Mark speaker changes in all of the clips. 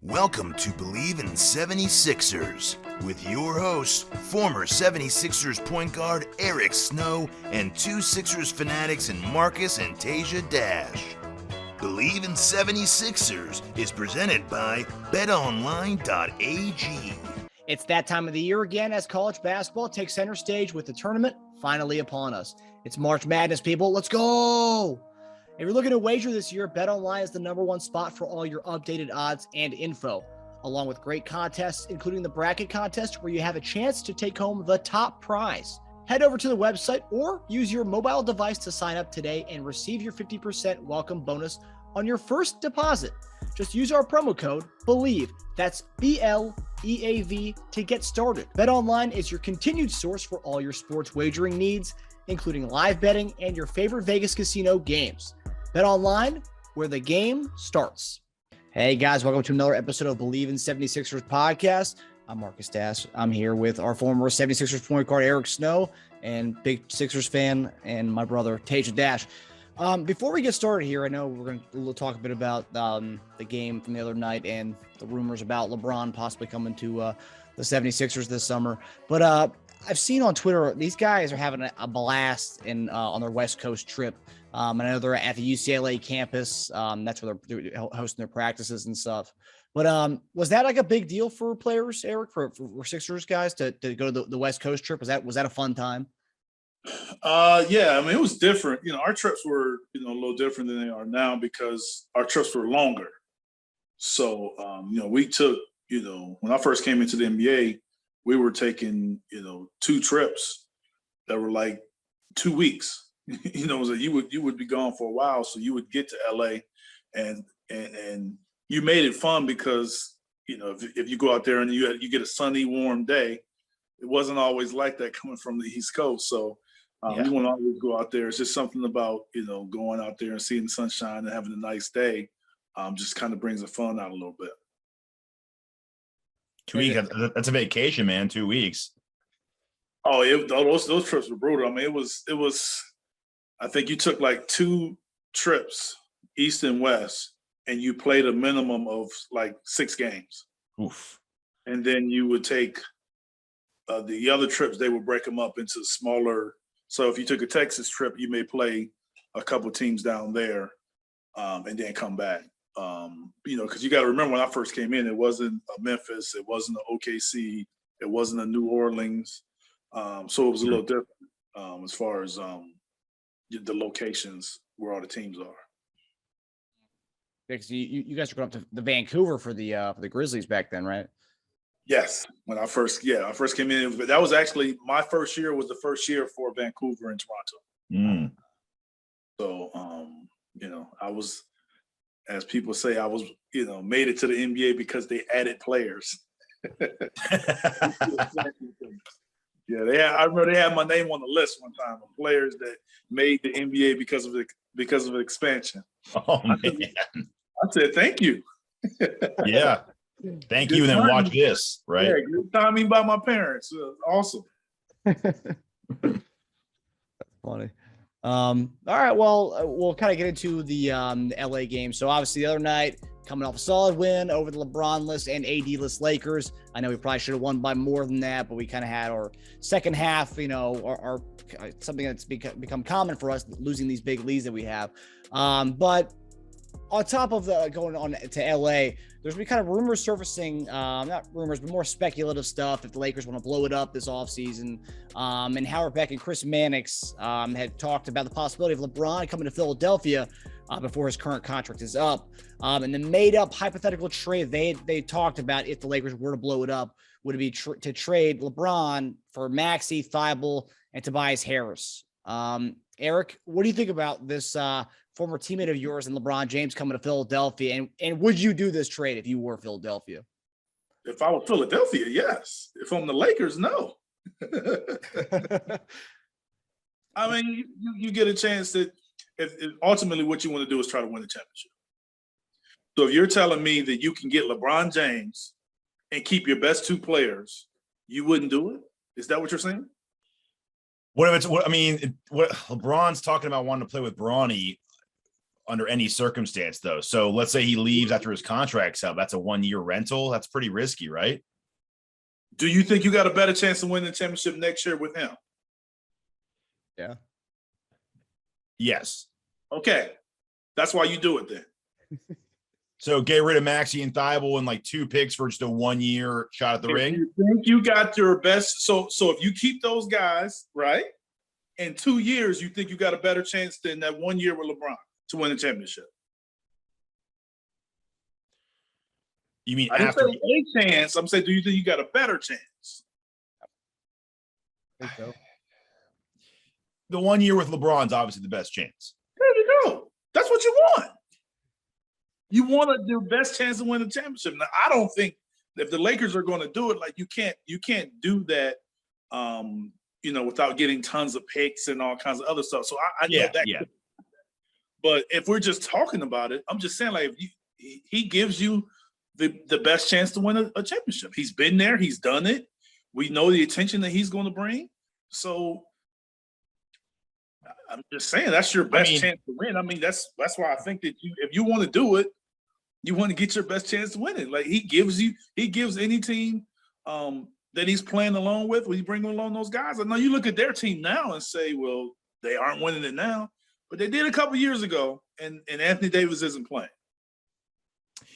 Speaker 1: Welcome to Bleav In 76ers with your hosts, former 76ers point guard Eric Snow and two Sixers fanatics in Marcus and Teja Dash. Bleav In 76ers is presented by BetOnline.AG.
Speaker 2: It's that time of the year again as college basketball takes center stage with the tournament finally upon us. It's March Madness, people. Let's go! If you're looking to wager this year, BetOnline is the #1 spot for all your updated odds and info, along with great contests, including the bracket contest where you have a chance to take home the top prize. Head over to the website or use your mobile device to sign up today and receive your 50% welcome bonus on your first deposit. Just use our promo code BLEAV, that's BLEAV, to get started. BetOnline is your continued source for all your sports wagering needs, including live betting and your favorite Vegas casino games. BetOnline, where the game starts. Hey guys, welcome to another episode of Bleav In 76ers podcast. I'm Marcus Dash. I'm here with our former 76ers point guard Eric Snow and big Sixers fan and my brother Teja Dash. Before we get started here, I know we're going to talk a bit about the game from the other night and the rumors about LeBron possibly coming to the 76ers this summer. But I've seen on Twitter, these guys are having a blast on their West Coast trip. And I know they're at the UCLA campus. That's where they're hosting their practices and stuff. But was that like a big deal for players, Eric, for Sixers guys to go to the West Coast trip? Was that a fun time?
Speaker 3: Yeah, I mean, it was different. Our trips were, a little different than they are now because our trips were longer. So, we took, when I first came into the NBA, we were taking, 2 trips that were like 2 weeks. So you would be gone for a while. So you would get to LA and you made it fun because, if you go out there and you get a sunny, warm day, it wasn't always like that coming from the East Coast. So you want to always go out there. It's just something about, going out there and seeing the sunshine and having a nice day just kind of brings the fun out a little bit.
Speaker 4: 2 weeks, that's a vacation, man. 2 weeks.
Speaker 3: Oh, those trips were brutal. I mean, it was. I think you took like 2 trips, East and West, and you played a minimum of like 6 games.
Speaker 4: Oof.
Speaker 3: And then you would take the other trips. They would break them up into smaller. So if you took a Texas trip, you may play a couple teams down there, and then come back. Because you got to remember when I first came in, it wasn't a Memphis, it wasn't an OKC, it wasn't a New Orleans. So it was a little different as far as the locations where all the teams are.
Speaker 2: Because you guys were going up to the Vancouver for the Grizzlies back then, right?
Speaker 3: Yes, when I first came in, that was actually my first year. Was the first year for Vancouver and Toronto. So I was, as people say, I was made it to the NBA because they added players. Yeah, I remember they had my name on the list one time of players that made the NBA because of expansion.
Speaker 4: Oh man!
Speaker 3: I said thank you.
Speaker 4: Yeah, thank you. And then watch this, right?
Speaker 3: Yeah, good timing by my parents. Awesome.
Speaker 2: That's funny. All right. Well, we'll kind of get into the LA game. So obviously the other night, coming off a solid win over the LeBron-less and AD-less Lakers. I know we probably should have won by more than that, but we kind of had our second half, our something that's become common for us, losing these big leads that we have. But on top of going on to LA, there's been kind of rumors surfacing, not rumors, but more speculative stuff if the Lakers want to blow it up this offseason. And Howard Beck and Chris Mannix had talked about the possibility of LeBron coming to Philadelphia before his current contract is up. And the made-up hypothetical trade they talked about if the Lakers were to blow it up would be to trade LeBron for Maxey, Thibault, and Tobias Harris. Eric, what do you think about this former teammate of yours and LeBron James coming to Philadelphia? And would you do this trade if you were Philadelphia?
Speaker 3: If I were Philadelphia, yes. If I'm the Lakers, no. I mean, you get a chance that if ultimately what you want to do is try to win the championship. So if you're telling me that you can get LeBron James and keep your best 2 players, you wouldn't do it? Is that what you're saying?
Speaker 4: What LeBron's talking about wanting to play with Bronny. under any circumstance, though. So let's say he leaves after his contract's up. That's a 1-year rental. That's pretty risky, right?
Speaker 3: Do you think you got a better chance of winning the championship next year with him?
Speaker 2: Yeah.
Speaker 4: Yes.
Speaker 3: Okay. That's why you do it then.
Speaker 4: So get rid of Maxey and Thibault and like 2 picks for just a 1-year shot at the ring.
Speaker 3: You think you got your best. So if you keep those guys, right, in 2 years, you think you got a better chance than that 1 year with LeBron to win the championship?
Speaker 4: You mean
Speaker 3: I didn't
Speaker 4: after
Speaker 3: say a chance. I'm saying, do you think you got a better chance?
Speaker 2: I think so.
Speaker 4: the 1 year with LeBron's obviously the best chance?
Speaker 3: There you go. That's what you want. You want the best chance to win the championship. Now, I don't think if the Lakers are going to do it, like you can't do that, without getting tons of picks and all kinds of other stuff. So I know that.
Speaker 4: Yeah.
Speaker 3: But if we're just talking about it, I'm just saying, like, he gives you the best chance to win a championship. He's been there. He's done it. We know the attention that he's going to bring. So I'm just saying that's your best chance to win. I mean, that's why I think that if you want to do it, you want to get your best chance to win it. Like he gives any team that he's playing along with, when you bring along those guys. I know you look at their team now and say, well, they aren't winning it now, but they did a couple years ago, and Anthony Davis isn't playing.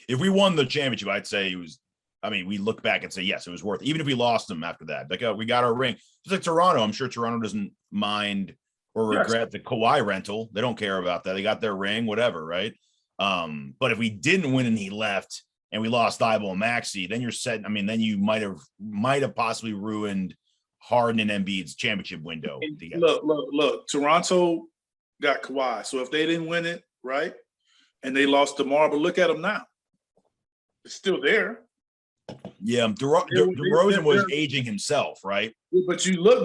Speaker 4: If we won the championship, I'd say it was. I mean, we look back and say, yes, it was worth it. Even if we lost them after that, like we got our ring. Just like Toronto, I'm sure Toronto doesn't mind or regret the Kawhi rental. They don't care about that. They got their ring, whatever, right? But if we didn't win and he left and we lost Thibault and Maxey, then you're set. I mean, then you might have possibly ruined Harden and Embiid's championship window.
Speaker 3: Look, Toronto got Kawhi. So if they didn't win it, right, and they lost DeMar, but look at them now. It's still there.
Speaker 4: Yeah, DeRozan was aging himself, right?
Speaker 3: But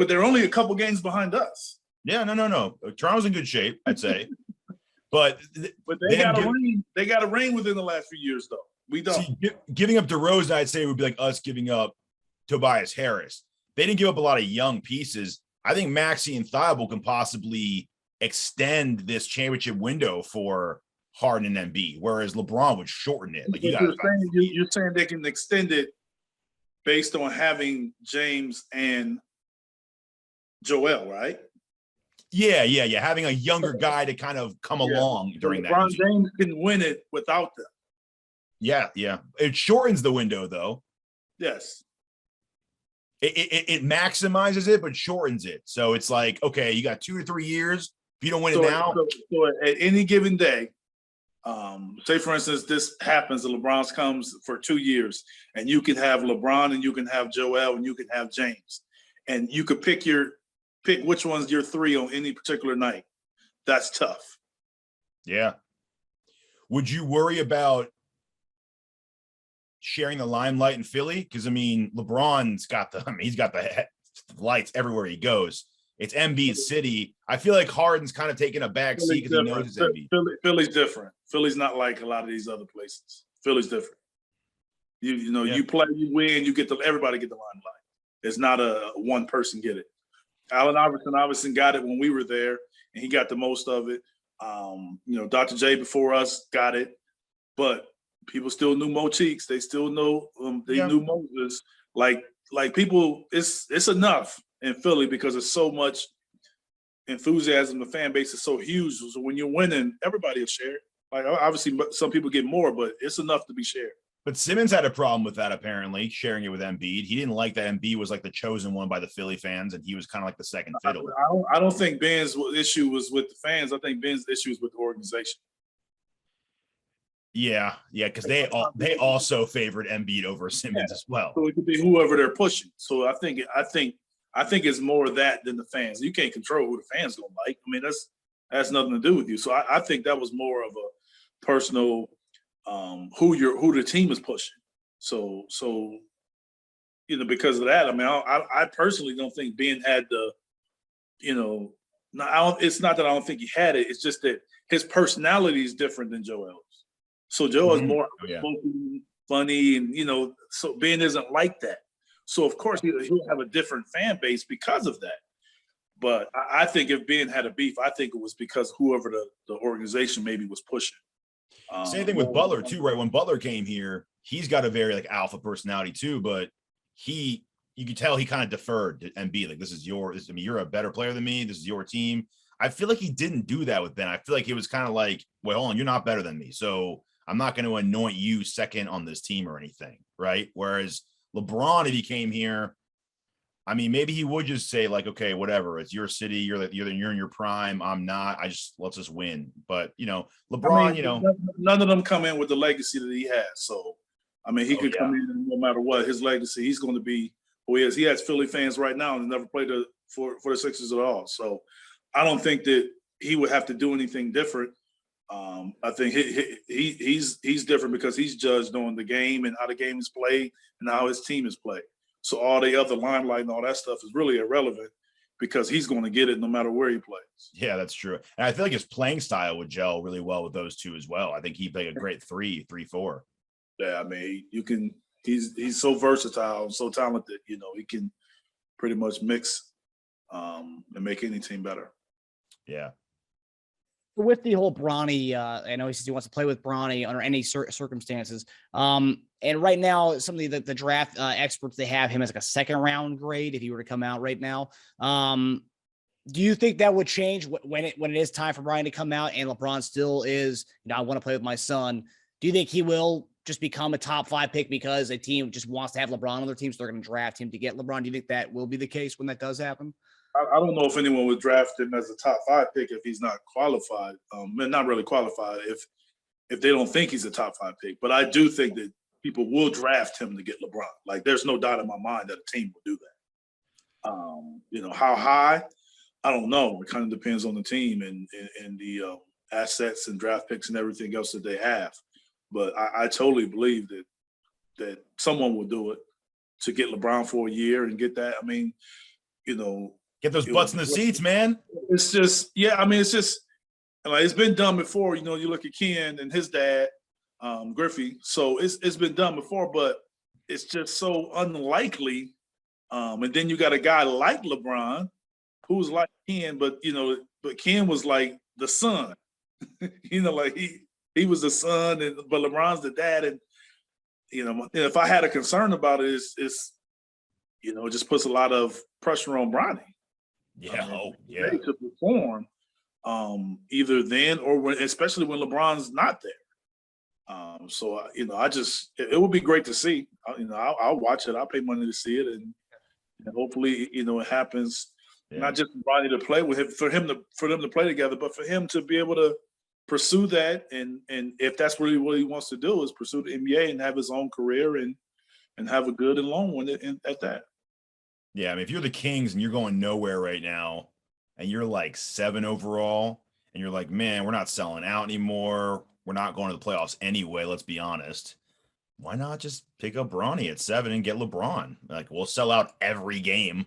Speaker 3: they're only a couple games behind us.
Speaker 4: Yeah, no. Toronto's in good shape, I'd say. But
Speaker 3: they got a ring. They got a ring within the last few years, though. We don't.
Speaker 4: See, giving up DeRozan, I'd say, would be like us giving up Tobias Harris. They didn't give up a lot of young pieces. I think Maxey and Thibault can possibly extend this championship window for Harden and Embiid, whereas LeBron would shorten it. Like
Speaker 3: you're saying they can extend it based on having James and Joel, right?
Speaker 4: Yeah. Having a younger guy to kind of come along during that.
Speaker 3: LeBron James can win it without them.
Speaker 4: Yeah. It shortens the window, though.
Speaker 3: Yes.
Speaker 4: It maximizes it, but shortens it. So it's like, okay, you got 2 to 3 years. If you don't win it now.
Speaker 3: So at any given day, say, for instance, this happens, the LeBron comes for 2 years, and you can have LeBron and you can have Joel and you can have James. And you could pick which one's your 3 on any particular night. That's tough.
Speaker 4: Yeah. Would you worry about sharing the limelight in Philly? Because LeBron's got he's got the lights everywhere he goes. It's Embiid's city. I feel like Harden's kind of taking a back seat because he knows it's Embiid.
Speaker 3: Philly's different. Philly's not like a lot of these other places. Philly's different. You play, you win, everybody get the limelight. It's not a one person get it. Allen Iverson got it when we were there, and he got the most of it. Dr. J before us got it, but people still knew Mo Cheeks. They still know knew Moses. Like people, it's enough in Philly because there's so much enthusiasm. The fan base is so huge. So when you're winning, everybody will share it. Like obviously, some people get more, but it's enough to be shared.
Speaker 4: But Simmons had a problem with that, apparently, sharing it with Embiid. He didn't like that Embiid was like the chosen one by the Philly fans, and he was kind of like the second fiddle.
Speaker 3: I don't think Ben's issue was with the fans. I think Ben's issue is with the organization.
Speaker 4: Yeah, because they also favored Embiid over Simmons as well.
Speaker 3: So it could be whoever they're pushing. So I think it's more that than the fans. You can't control who the fans don't like. I mean, that's nothing to do with you. So I think that was more of a personal who the team is pushing. So because of that, I mean, I personally don't think Ben had the, it's not that I don't think he had it. It's just that his personality is different than Joel's. So Joel is more funny, and so Ben isn't like that. So of course he'll have a different fan base because of that. But I think if Ben had a beef, I think it was because whoever the organization maybe was pushing.
Speaker 4: Same thing with Butler too, right? When Butler came here, he's got a very like alpha personality too, but you could tell he kind of deferred to Embiid. Like, this is yours. I mean, you're a better player than me. This is your team. I feel like he didn't do that with Ben. I feel like it was kind of like, well, hold on, you're not better than me, so I'm not going to anoint you second on this team or anything, right? Whereas LeBron, if he came here, I mean, maybe he would just say like, okay, whatever. It's your city. You're in your prime. I'm not. Let's just win. But LeBron,
Speaker 3: none of them come in with the legacy that he has. So, I mean, he could come in no matter what his legacy. He's going to be who he is. He has Philly fans right now and never played for the Sixers at all. So, I don't think that he would have to do anything different. I think he's different because he's judged on the game and how the game is played and how his team is played. So all the other limelight and all that stuff is really irrelevant because he's going to get it no matter where he plays.
Speaker 4: Yeah, that's true. And I feel like his playing style would gel really well with those two as well. I think he'd play a great 3-4.
Speaker 3: Yeah, I mean, he's so versatile, so talented. He can pretty much mix and make any team better.
Speaker 4: Yeah.
Speaker 2: With the whole Bronny, I know he says he wants to play with Bronny under any circumstances. And right now, some of the draft experts, they have him as like a second round grade if he were to come out right now. Do you think that would change when it is time for Bronny to come out and LeBron still is, I want to play with my son? Do you think he will just become a top 5 pick because a team just wants to have LeBron on their team, so they're going to draft him to get LeBron? Do you think that will be the case when that does happen?
Speaker 3: I don't know if anyone would draft him as a top 5 pick if he's not qualified. Not really qualified if they don't think he's a top 5 pick. But I do think that people will draft him to get LeBron. Like, there's no doubt in my mind that a team will do that. How high? I don't know. It kind of depends on the team and the assets and draft picks and everything else that they have. But I totally Bleav that someone will do it to get LeBron for a year and get that. I mean,
Speaker 4: get those butts in the seats, man.
Speaker 3: It's just, it's just like it's been done before. You look at Ken and his dad, Griffey. So it's been done before, but it's just so unlikely. And then you got a guy like LeBron, who's like Ken, but Ken was like the son. Like he was the son, but LeBron's the dad. And if I had a concern about it, it's it just puts a lot of pressure on Bronny.
Speaker 4: Yeah,
Speaker 3: to perform, either then or especially when LeBron's not there. So it would be great to see. I'll watch it. I'll pay money to see it, and hopefully, it happens. Yeah. Not just Bronny to play with him, for them to play together, but for him to be able to pursue that, and if that's really what he wants to do is pursue the NBA and have his own career and have a good and long one at that.
Speaker 4: Yeah, I mean, if you're the Kings and you're going nowhere right now, and you're like 7 overall, and you're like, man, we're not selling out anymore. We're not going to the playoffs anyway. Let's be honest. Why not just pick up Bronny at 7 and get LeBron? Like, we'll sell out every game.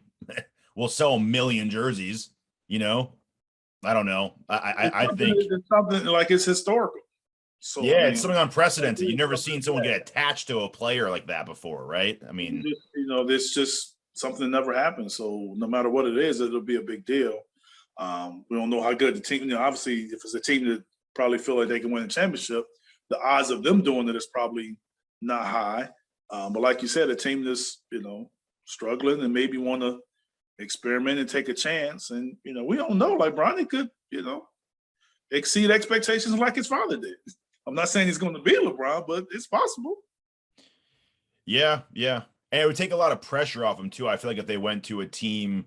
Speaker 4: We'll sell 1 million jerseys. I don't know. I think
Speaker 3: it's something like it's historical. So
Speaker 4: yeah, it's something unprecedented. You've never seen someone get attached to a player like that before, right? I mean,
Speaker 3: this just something that never happened. So no matter what it is, it'll be a big deal. We don't know how good the team. Obviously, if it's a team that probably feel like they can win a championship, the odds of them doing it is probably not high. But like you said, a team that's struggling and maybe want to experiment and take a chance. And we don't know. Like, Bronny could exceed expectations like his father did. I'm not saying he's going to be LeBron, but it's possible.
Speaker 4: Yeah. And it would take a lot of pressure off him too. I feel like if they went to a team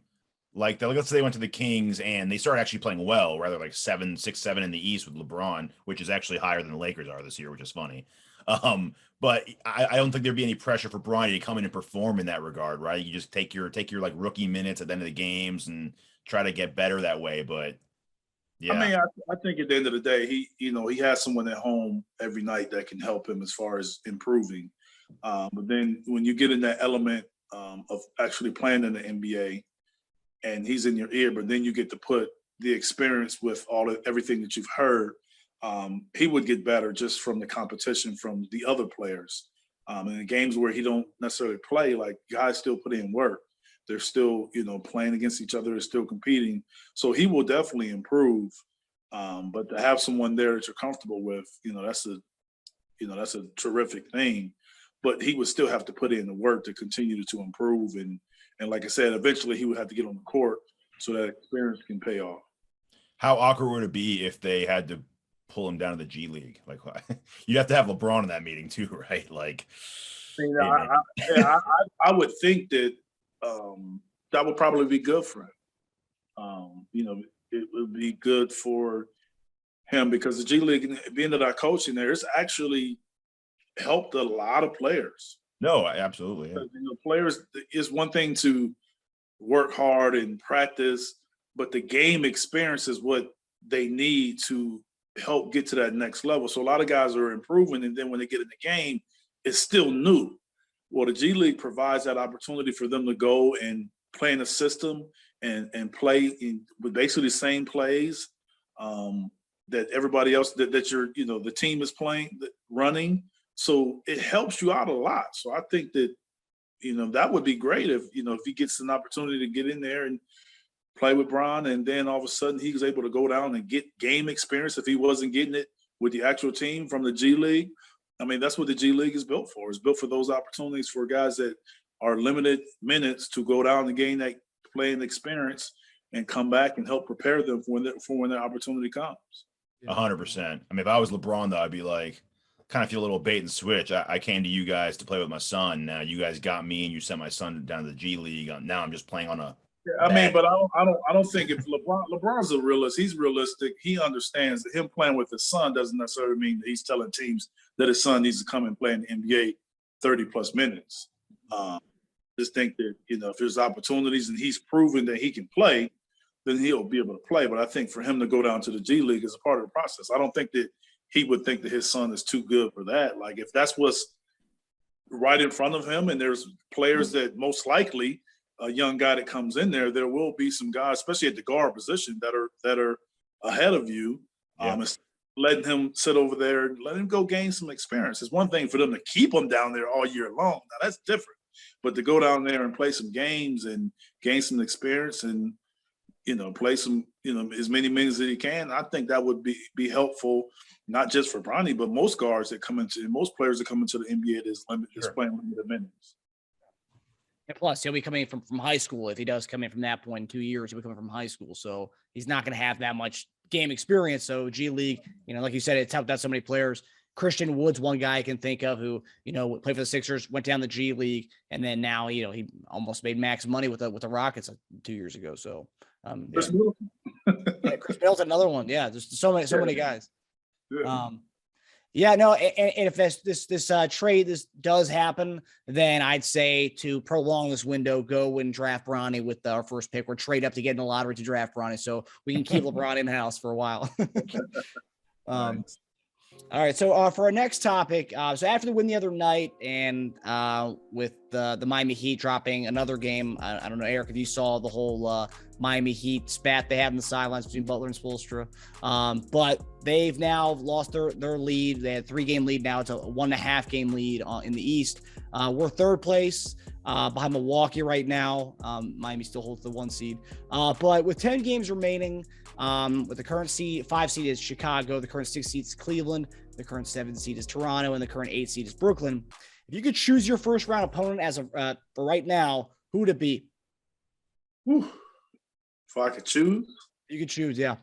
Speaker 4: like that, like let's say they went to the Kings and they started actually playing well, rather like 7, 6, 7 in the East with LeBron, which is actually higher than the Lakers are this year, which is funny. But I don't think there'd be any pressure for Bronny to come in and perform in that regard, right? You just take your like rookie minutes at the end of the games and try to get better that way. But yeah,
Speaker 3: I mean, I think at the end of the day, he has someone at home every night that can help him as far as improving. But then when you get in that element of actually playing in the NBA, and he's in your ear, but then you get to put the experience with everything that you've heard. He would get better just from the competition from the other players. In the games where he don't necessarily play, like, guys still put in work. They're still, playing against each other, they're still competing. So he will definitely improve. But to have someone there that you're comfortable with, that's a terrific thing. But he would still have to put in the work to continue to improve. And like I said, eventually he would have to get on the court so that experience can pay off.
Speaker 4: How awkward would it be if they had to pull him down to the G League? Like, you'd have to have LeBron in that meeting too, right? Like,
Speaker 3: I would think that that would probably be good for him. It would be good for him because the G League, being that I coach in there, it's actually helped a lot of players.
Speaker 4: No, absolutely. Yeah.
Speaker 3: Players, is one thing to work hard and practice, but the game experience is what they need to help get to that next level. So a lot of guys are improving, and then when they get in the game, it's still new. Well, the G League provides that opportunity for them to go and play in a system and play with basically the same plays that everybody else that you're, the team is running. So it helps you out a lot. So I think that, that would be great if he gets an opportunity to get in there and play with Bron, and then all of a sudden he was able to go down and get game experience if he wasn't getting it with the actual team from the G League. I mean, that's what the G League is built for. It's built for those opportunities for guys that are limited minutes to go down and gain that playing experience and come back and help prepare them for when their opportunity comes.
Speaker 4: 100%. I mean, if I was LeBron, though, I'd be like, kind of feel a little bait and switch. I came to you guys to play with my son. Now you guys got me, and you sent my son down to the G League. Now I'm just playing on a.
Speaker 3: I mean, but I don't think if LeBron's a realist, he's realistic. He understands that him playing with his son doesn't necessarily mean that he's telling teams that his son needs to come and play in the NBA 30+ minutes. Just think that, if there's opportunities and he's proven that he can play, then he'll be able to play. But I think for him to go down to the G League is a part of the process. I don't think that he would think that his son is too good for that. Like, if that's what's right in front of him, and there's players that most likely a young guy that comes in there, there will be some guys, especially at the guard position, that are ahead of you.
Speaker 4: Yeah.
Speaker 3: Letting him sit over there, let him go gain some experience. It's one thing for them to keep him down there all year long. Now that's different. But to go down there and play some games and gain some experience and, play some, as many minutes as he can, I think that would be helpful, not just for Bronny, but most players that come into the NBA that's playing limited minutes.
Speaker 2: And plus, he'll be coming from high school. If he does come in from that point in 2 years, he'll be coming from high school. So he's not going to have that much game experience. So G League, like you said, it's helped out so many players. Christian Wood's one guy I can think of who, played for the Sixers, went down the G League, and then now, he almost made max money with the Rockets 2 years ago. So,
Speaker 3: Chris
Speaker 2: Chris Middleton, another one. Yeah, there's so many guys. Yeah. And if this trade does happen, then I'd say to prolong this window, go and draft Bronny with our first pick, or trade up to get in the lottery to draft Bronny, so we can keep LeBron in house for a while. All right. So for our next topic, so after the win the other night, and with the Miami Heat dropping another game, I don't know, Eric, if you saw the whole Miami Heat spat they had in the sidelines between Butler and Spoelstra, but they've now lost their lead. They had 3-game lead. Now it's a 1.5 game lead in the East. We're third place behind Milwaukee right now. Miami still holds the 1 seed, but with 10 games remaining, with the current 5 seed is Chicago, the current 6 seed is Cleveland, the current 7 seed is Toronto, and the current 8 seed is Brooklyn. If you could choose your first round opponent as of for right now, who would it be?
Speaker 3: Whew. If I could choose,
Speaker 2: You could choose, yeah.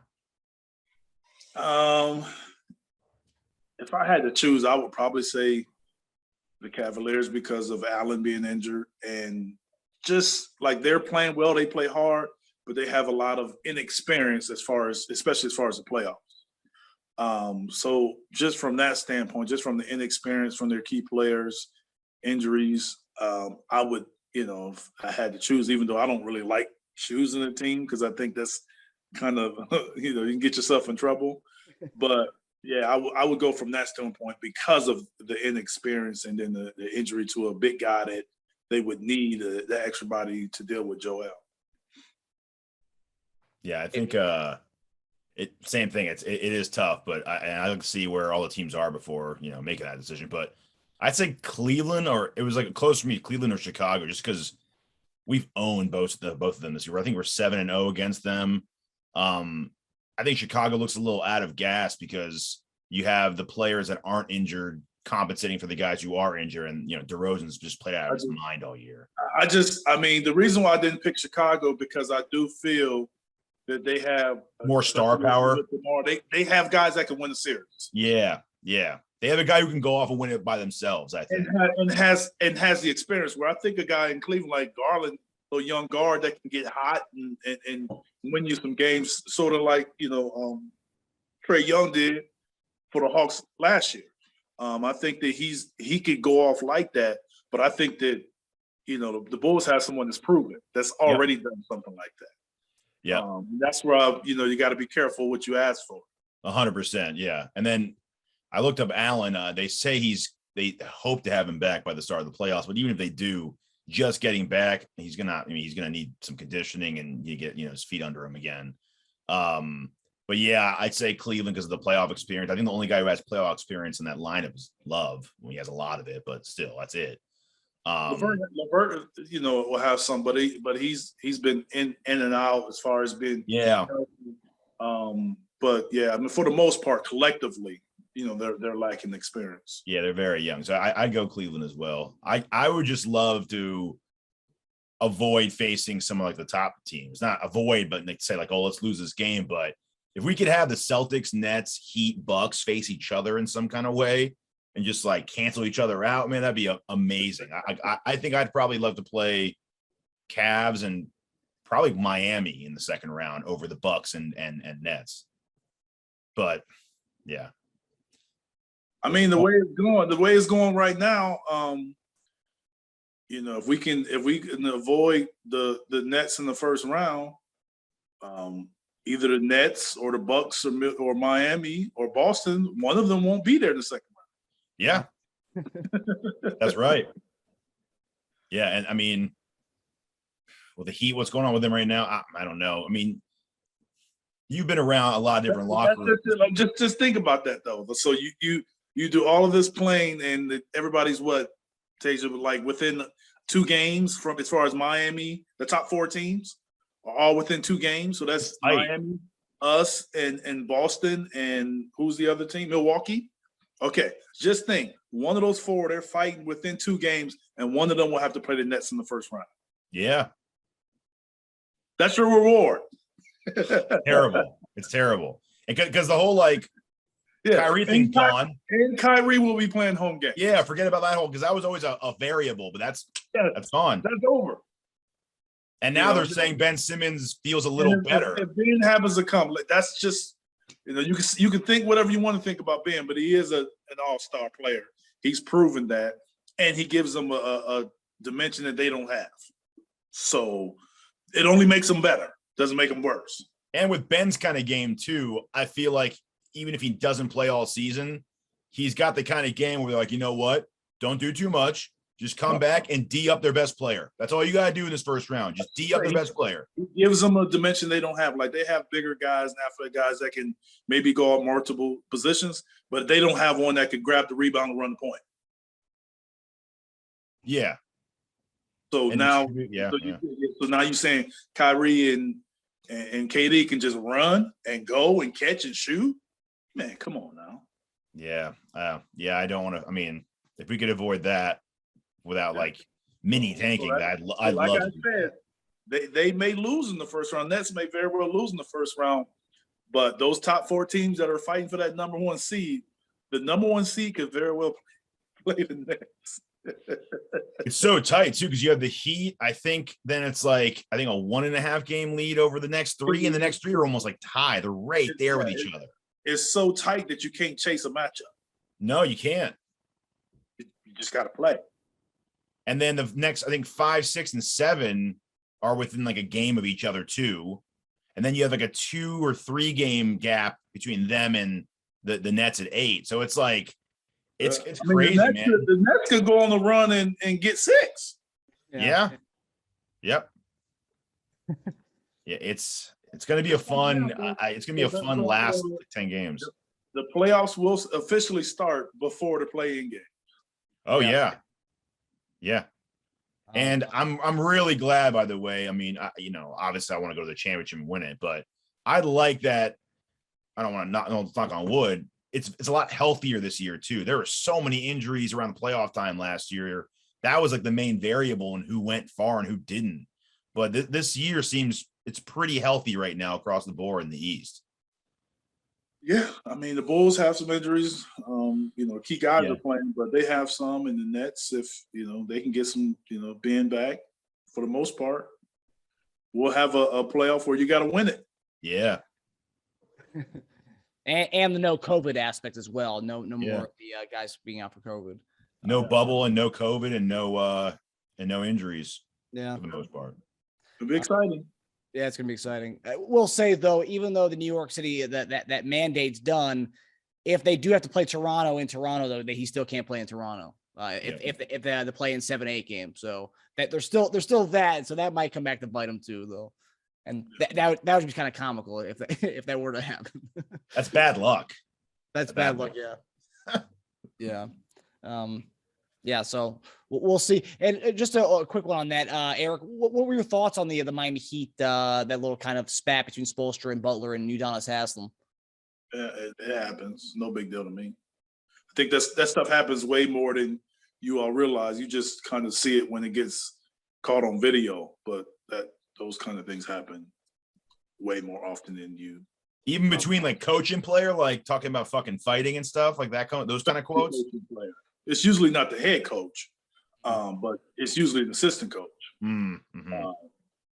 Speaker 3: If I had to choose, I would probably say the Cavaliers because of Allen being injured, and just like they're playing well, they play hard, but they have a lot of inexperience especially as far as the playoffs. So just from that standpoint, just from the inexperience from their key players, injuries, I would, if I had to choose, even though I don't really like choosing a team because I think that's kind of, you can get yourself in trouble. But yeah, I would go from that standpoint because of the inexperience and then the injury to a big guy that they would need the extra body to deal with Joel.
Speaker 4: Yeah, I think same thing. It is tough, but I like to see where all the teams are before making that decision. But I'd say Cleveland, or it was like close for me, Cleveland or Chicago, just because we've owned both of them this year. I think we're 7-0 against them. I think Chicago looks a little out of gas because you have the players that aren't injured compensating for the guys who are injured, and DeRozan's just played out of his mind all year.
Speaker 3: I mean, the reason why I didn't pick Chicago because I do feel that they have
Speaker 4: more star power.
Speaker 3: They have guys that can win the series.
Speaker 4: Yeah. They have a guy who can go off and win it by themselves, I think.
Speaker 3: And has the experience where I think a guy in Cleveland like Garland, a young guard that can get hot and win you some games, sort of like, Trae Young did for the Hawks last year. I think that he could go off like that, but I think that, the Bulls have someone that's proven, that's already done something like that.
Speaker 4: Yeah.
Speaker 3: That's where, you got to be careful what you ask for.
Speaker 4: 100%. Yeah. And then I looked up Allen. They say they hope to have him back by the start of the playoffs, but even if they do, just getting back, he's gonna need some conditioning and you get, his feet under him again. But yeah, I'd say Cleveland because of the playoff experience. I think the only guy who has playoff experience in that lineup is Love. He has a lot of it, but still, that's it.
Speaker 3: LeVert, will have somebody, but he's been in and out as far as being.
Speaker 4: Yeah.
Speaker 3: But yeah, I mean, for the most part, collectively, they're lacking experience.
Speaker 4: Yeah, they're very young. So I'd go Cleveland as well. I would just love to avoid facing some of like the top teams. Not avoid, but they say like, oh, let's lose this game. But if we could have the Celtics, Nets, Heat, Bucks face each other in some kind of way and just like cancel each other out, man, that'd be amazing. I think I'd probably love to play Cavs and probably Miami in the second round over the Bucks and Nets. But yeah.
Speaker 3: I mean, the way it's going right now, if we can avoid the Nets in the first round, either the Nets or the Bucks or Miami or Boston, one of them won't be there in the second round.
Speaker 4: Yeah, that's right. Yeah, and I mean, with the Heat, what's going on with them right now? I don't know. I mean, you've been around a lot of different locker rooms.
Speaker 3: Just think about that though. So you do all of this playing, and everybody's Teja, like within 2 games from as far as Miami, the top 4 teams are all within 2 games. So that's Miami, us, and Boston, and who's the other team? Milwaukee. Okay, just think, one of those 4, they're fighting within 2 games, and one of them will have to play the Nets in the first round.
Speaker 4: Yeah.
Speaker 3: That's your reward.
Speaker 4: Terrible. It's terrible. And because the whole Kyrie thing's gone.
Speaker 3: And Kyrie will be playing home game.
Speaker 4: Yeah, forget about that whole, because that was always a variable, but that's gone.
Speaker 3: That's over.
Speaker 4: And now they're saying Ben Simmons feels a little better.
Speaker 3: If Ben happens to come, that's just, you can think whatever you want to think about Ben, but he is an all-star player. He's proven that, and he gives them a dimension that they don't have. So it only makes them better. Doesn't make them worse.
Speaker 4: And with Ben's kind of game too, I feel like even if he doesn't play all season, he's got the kind of game where they're like, you know what? Don't do too much. Just come back and D up their best player. That's all you got to do in this first round. Just D up their best player.
Speaker 3: He gives them a dimension they don't have. Like, they have bigger guys and athletic guys that can maybe go up multiple positions, but they don't have one that can grab the rebound and run the point.
Speaker 4: Yeah.
Speaker 3: So
Speaker 4: and
Speaker 3: now,
Speaker 4: so
Speaker 3: now you're saying Kyrie and KD can just run and go and catch and shoot? Man, come on now.
Speaker 4: Yeah. I don't want to. I mean, if we could avoid that without mini tanking, I'd love
Speaker 3: I
Speaker 4: to.
Speaker 3: said, they may lose in the first round. Nets may very well lose in the first round. But those top 4 teams that are fighting for that number 1 seed, the number 1 seed could very well play the Nets.
Speaker 4: It's so tight too, because you have the Heat. I think then it's I think a 1.5 game lead over the next 3, and the next 3 are almost tied. They're right there with each other.
Speaker 3: It's so tight that you can't chase a matchup.
Speaker 4: No, you can't.
Speaker 3: You just got to play.
Speaker 4: And then the next, I think 5, 6, and 7 are within a game of each other too. And then you have a 2 or 3 game gap between them and the Nets at 8. So it's it's crazy, man.
Speaker 3: The Nets could go on the run and get 6.
Speaker 4: Yeah. Yep. Yeah, it's going to be a fun. It's going to be a fun last 10 games.
Speaker 3: The playoffs will officially start before the play-in game.
Speaker 4: Oh yeah. And I'm really glad, by the way. I mean, obviously I want to go to the championship and win it, but I like that. I don't want to knock on wood. It's a lot healthier this year too. There were so many injuries around the playoff time last year. That was like the main variable in who went far and who didn't. But this year seems it's pretty healthy right now across the board in the East.
Speaker 3: Yeah, I mean the Bulls have some injuries. Key guys are playing, but they have some in the Nets. If they can get some, Ben back, for the most part, we'll have a playoff where you got to win it.
Speaker 4: Yeah.
Speaker 2: and the no COVID aspect as well. No more of the guys being out for COVID.
Speaker 4: No bubble and no COVID and no injuries.
Speaker 2: Yeah,
Speaker 4: for the most part.
Speaker 3: It'll be exciting.
Speaker 2: Yeah, it's gonna be exciting. We'll say though, even though the New York City that mandate's done, if they do have to play Toronto in Toronto, though, he still can't play in Toronto. If they had to play in 7-8 games, so that there's still that, so that might come back to bite them too, though. And that would be kind of comical if that were to happen.
Speaker 4: That's bad luck.
Speaker 2: That's bad luck. Yeah. Yeah. So we'll see. And just a quick one on that, Eric. What were your thoughts on the Miami Heat? That little kind of spat between Spoelstra and Butler and Udonis Haslem.
Speaker 3: It happens. No big deal to me. I think that stuff happens way more than you all realize. You just kind of see it when it gets caught on video, but those kind of things happen way more often than you.
Speaker 4: Even between like coach and player, like talking about fucking fighting and stuff like that. Those kind of quotes.
Speaker 3: It's usually not the head coach, but it's usually an assistant coach.
Speaker 4: Mm-hmm.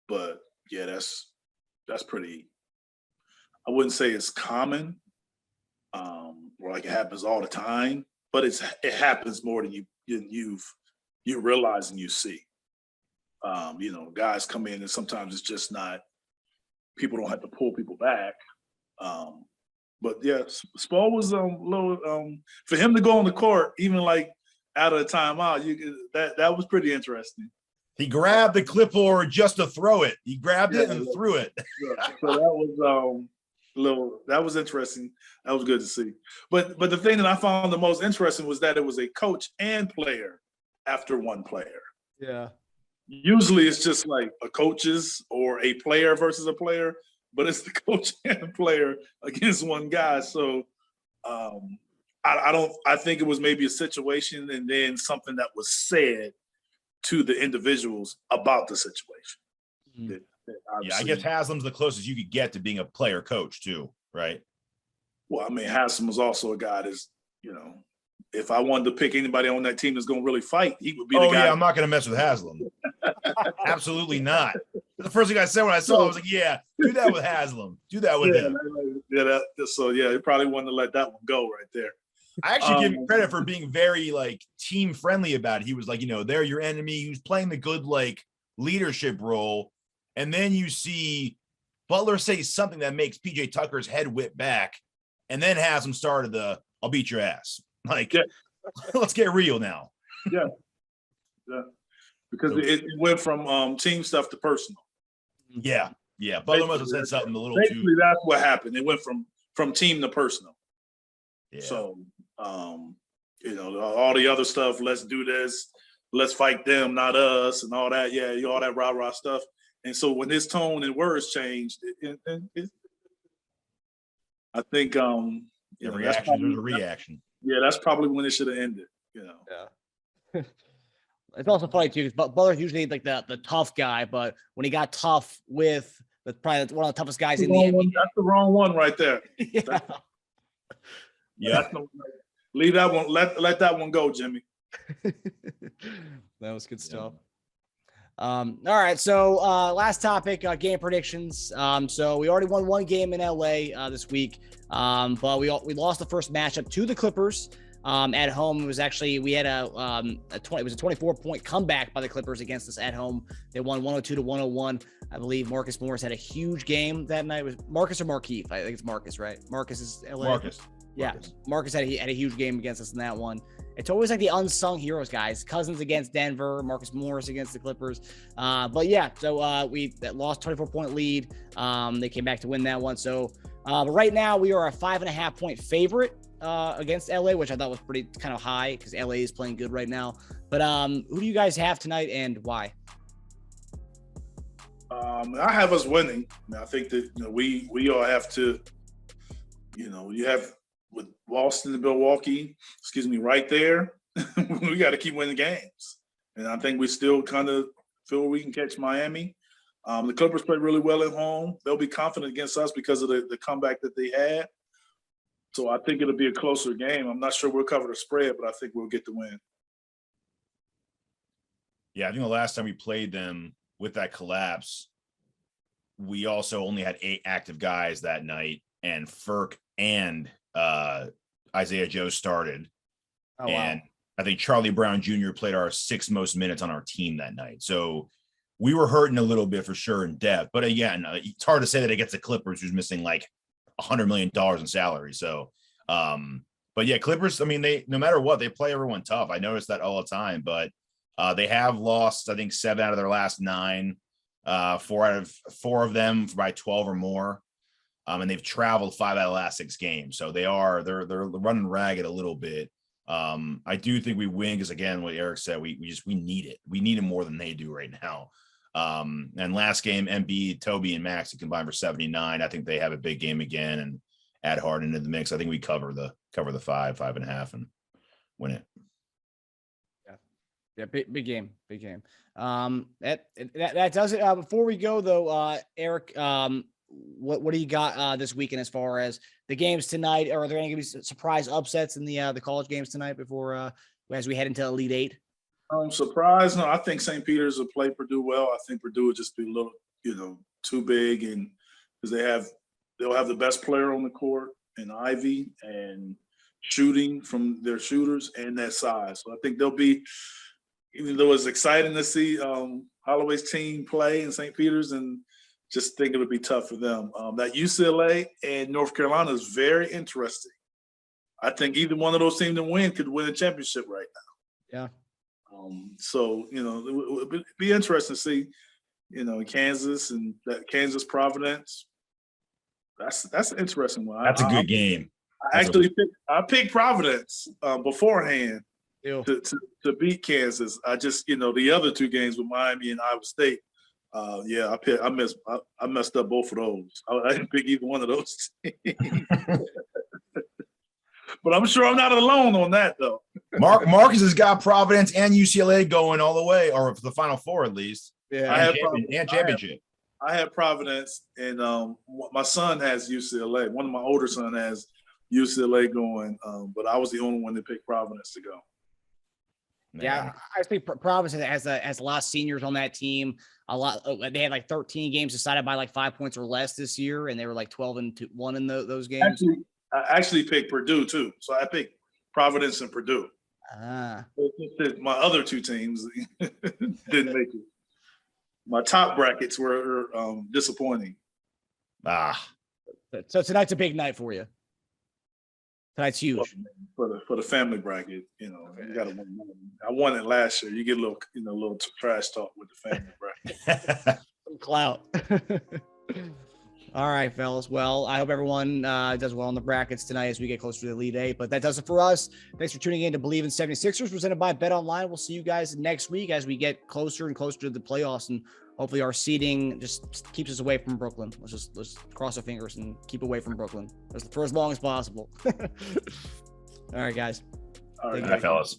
Speaker 3: But yeah, that's pretty. I wouldn't say it's common, or like it happens all the time, but it happens more than you realize and you see. Guys come in and sometimes it's just not. People don't have to pull people back. But yeah, Spo was a little for him to go on the court, even like out of the timeout. That was pretty interesting.
Speaker 4: He grabbed the clipboard just to throw it. He grabbed it and threw it.
Speaker 3: So that was that was interesting. That was good to see. But the thing that I found the most interesting was that it was a coach and player after one player.
Speaker 2: Yeah. Usually
Speaker 3: it's just like a coach's or a player versus a player, but it's the coach and player against one guy. So I think it was maybe a situation and then something that was said to the individuals about the situation.
Speaker 2: Mm-hmm.
Speaker 4: I guess Haslem's the closest you could get to being a player coach too, right?
Speaker 3: Well, I mean, Haslem was also a guy that's, if I wanted to pick anybody on that team that's going to really fight, he would be the guy. Oh, yeah,
Speaker 4: I'm not going to mess with Haslem. Absolutely not. The first thing I said when I saw it, I was like, yeah, do that with Haslem. Do that with him.
Speaker 3: He probably wanted to let that one go right there.
Speaker 4: I actually give him credit for being very, like, team-friendly about it. He was like, they're your enemy. He was playing the good, like, leadership role. And then you see Butler say something that makes PJ Tucker's head whip back. And then Haslem started I'll beat your ass. Like, let's get real now.
Speaker 3: Yeah. Because it went from team stuff to personal.
Speaker 4: Yeah. Butler must have said something a little
Speaker 3: basically too. That's what happened. It went from team to personal.
Speaker 4: Yeah.
Speaker 3: So, all the other stuff, let's do this, let's fight them, not us, and all that. Yeah, all that rah-rah stuff. And so when his tone and words changed, I think
Speaker 4: there's a reaction.
Speaker 3: Yeah, that's probably when it should have ended.
Speaker 2: Yeah. It's also funny too, because Butler's usually like the tough guy, but when he got tough with probably one of the toughest guys in the NBA.
Speaker 3: That's the wrong one right there.
Speaker 4: Yeah.
Speaker 3: Leave that one. Let that one go, Jimmy.
Speaker 2: That was good stuff. All right. So last topic, game predictions. So we already won one game in LA this week. But we lost the first matchup to the Clippers. At home, it was actually we had a 24-point comeback by the Clippers against us at home. They won 102-101. I believe Marcus Morris had a huge game that night. It was Marcus or Markeith? I think it's Marcus, right? Marcus is LA.
Speaker 4: Marcus.
Speaker 2: Yeah, Marcus had a huge game against us in that one. It's always like the unsung heroes, guys. Cousins against Denver, Marcus Morris against the Clippers. But yeah, so we lost 24-point lead. They came back to win that one. So but right now we are a 5.5-point favorite against LA, which I thought was pretty kind of high because LA is playing good right now. But who do you guys have tonight and why?
Speaker 3: I have us winning. I think that we all have to. You have with Boston and Milwaukee, right there. We got to keep winning games, and I think we still kind of feel we can catch Miami. The Clippers played really well at home. They'll be confident against us because of the comeback that they had. So I think it'll be a closer game. I'm not sure we'll cover the spread, but I think we'll get the win.
Speaker 4: Yeah, I think the last time we played them with that collapse, we also only had 8 active guys that night, and Furk and Isaiah Joe started.
Speaker 2: Oh,
Speaker 4: and
Speaker 2: wow.
Speaker 4: I think Charlie Brown Jr. played our 6th most minutes on our team that night. So we were hurting a little bit for sure in depth. But again, it's hard to say that against the Clippers, who's missing like $100 million in salary. So, but yeah, Clippers, I mean, they, no matter what, they play everyone tough. I notice that all the time, but they have lost, I think, 7 out of their last 9, 4 of them by 12 or more. And they've traveled 5 out of the last 6 games. So they're running ragged a little bit. I do think we win because, again, what Eric said, we need it. We need it more than they do right now. And last game, Embiid, Toby, and Maxey combined for 79. I think they have a big game again and add Harden into the mix. I think we cover the 5.5, and win it.
Speaker 2: Yeah, big game. That does it. Before we go though, Eric, what do you got this weekend as far as the games tonight? Are there any going to be surprise upsets in the college games tonight before as we head into Elite 8?
Speaker 3: Surprise? No, I think St. Peter's will play Purdue well. I think Purdue would just be a little, too big, and because they'll have the best player on the court in Ivy and shooting from their shooters and that size. So I think they'll be, even though it's exciting to see Holloway's team play in St. Peter's, and just think it'll be tough for them. That UCLA and North Carolina is very interesting. I think either one of those teams that win could win a championship right now.
Speaker 2: Yeah.
Speaker 3: So, it would be interesting to see, Kansas and that Kansas Providence. That's an interesting one.
Speaker 4: That's a good game.
Speaker 3: I picked Providence beforehand
Speaker 2: Ew.
Speaker 3: to beat Kansas. I just, the other 2 games with Miami and Iowa State. I messed up both of those. I didn't pick either one of those teams. But I'm sure I'm not alone on that, though.
Speaker 4: Marcus has got Providence and UCLA going all the way, or for the Final Four at least.
Speaker 2: Yeah,
Speaker 4: and championship.
Speaker 3: I have Providence, and my son has UCLA. One of my older son has UCLA going, but I was the only one that picked Providence to go.
Speaker 2: Yeah, I think Providence has a lot of seniors on that team. They had like 13 games decided by like 5 points or less this year, and they were like 12-1 in those games.
Speaker 3: I actually picked Purdue too, so I picked Providence and Purdue. My other 2 teams didn't make it. My top brackets were disappointing.
Speaker 2: So tonight's a big night for you. Tonight's huge
Speaker 3: for the family bracket. You got to win. I won it last year. You get a little trash talk with the family bracket.
Speaker 2: Some clout. All right, fellas. Well, I hope everyone does well in the brackets tonight as we get closer to the Elite 8. But that does it for us. Thanks for tuning in to Bleav in 76ers, presented by BetOnline. We'll see you guys next week as we get closer and closer to the playoffs, and hopefully our seeding just keeps us away from Brooklyn. Let's cross our fingers and keep away from Brooklyn for as long as possible. All right, guys.
Speaker 3: All right,
Speaker 4: fellas.